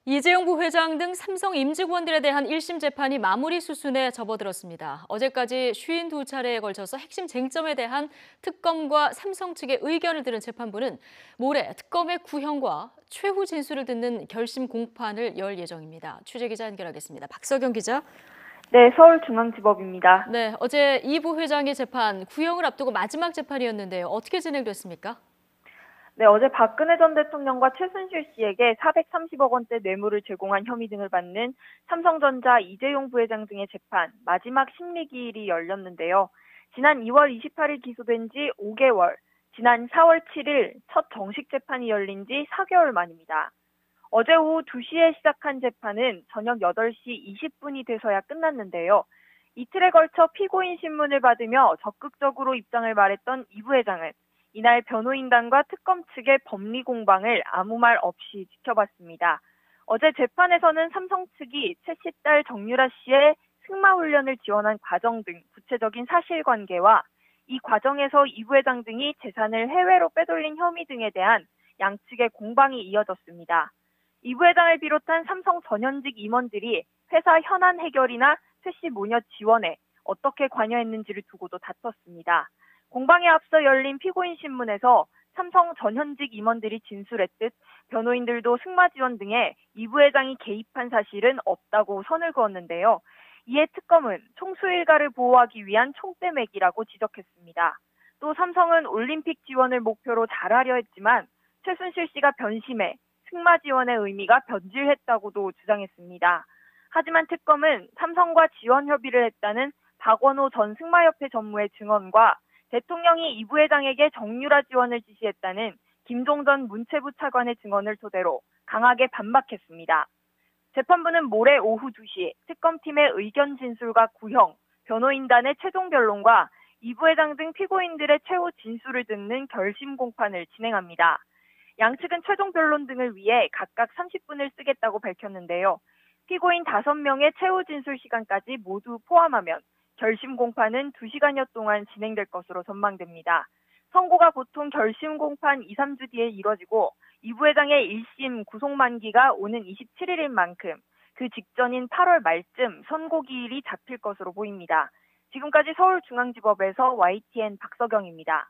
이재용 부회장 등 삼성 임직원들에 대한 1심 재판이 마무리 수순에 접어들었습니다. 어제까지 52차례에 걸쳐서 핵심 쟁점에 대한 특검과 삼성 측의 의견을 들은 재판부는 모레 특검의 구형과 최후 진술을 듣는 결심 공판을 열 예정입니다. 취재기자 연결하겠습니다. 박서경 기자. 네, 서울중앙지법입니다. 네, 어제 이 부회장의 재판, 구형을 앞두고 마지막 재판이었는데요. 어떻게 진행됐습니까? 네, 어제 박근혜 전 대통령과 최순실 씨에게 430억 원대 뇌물을 제공한 혐의 등을 받는 삼성전자 이재용 부회장 등의 재판 마지막 심리기일이 열렸는데요. 지난 2월 28일 기소된 지 5개월, 지난 4월 7일 첫 정식 재판이 열린 지 4개월 만입니다. 어제 오후 2시에 시작한 재판은 저녁 8시 20분이 돼서야 끝났는데요. 이틀에 걸쳐 피고인 신문을 받으며 적극적으로 입장을 말했던 이 부회장은 이날 변호인단과 특검 측의 법리 공방을 아무 말 없이 지켜봤습니다. 어제 재판에서는 삼성 측이 최 씨 딸 정유라 씨의 승마훈련을 지원한 과정 등 구체적인 사실관계와 이 과정에서 이 부회장 등이 재산을 해외로 빼돌린 혐의 등에 대한 양측의 공방이 이어졌습니다. 이 부회장을 비롯한 삼성 전현직 임원들이 회사 현안 해결이나 최 씨 모녀 지원에 어떻게 관여했는지를 두고도 다퉜습니다. 공방에 앞서 열린 피고인 신문에서 삼성 전현직 임원들이 진술했듯 변호인들도 승마 지원 등에 이 부회장이 개입한 사실은 없다고 선을 그었는데요. 이에 특검은 총수 일가를 보호하기 위한 총대매기라고 지적했습니다. 또 삼성은 올림픽 지원을 목표로 잘하려 했지만 최순실 씨가 변심해 승마 지원의 의미가 변질했다고도 주장했습니다. 하지만 특검은 삼성과 지원 협의를 했다는 박원호 전 승마협회 전무의 증언과 대통령이 이 부회장에게 정유라 지원을 지시했다는 김종전 문체부 차관의 증언을 토대로 강하게 반박했습니다. 재판부는 모레 오후 2시 특검팀의 의견 진술과 구형, 변호인단의 최종 변론과 이 부회장 등 피고인들의 최후 진술을 듣는 결심 공판을 진행합니다. 양측은 최종 변론 등을 위해 각각 30분을 쓰겠다고 밝혔는데요. 피고인 5명의 최후 진술 시간까지 모두 포함하면 결심 공판은 2시간여 동안 진행될 것으로 전망됩니다. 선고가 보통 결심 공판 2, 3주 뒤에 이뤄지고 이 부회장의 1심 구속 만기가 오는 27일인 만큼 그 직전인 8월 말쯤 선고 기일이 잡힐 것으로 보입니다. 지금까지 서울중앙지법에서 YTN 박서경입니다.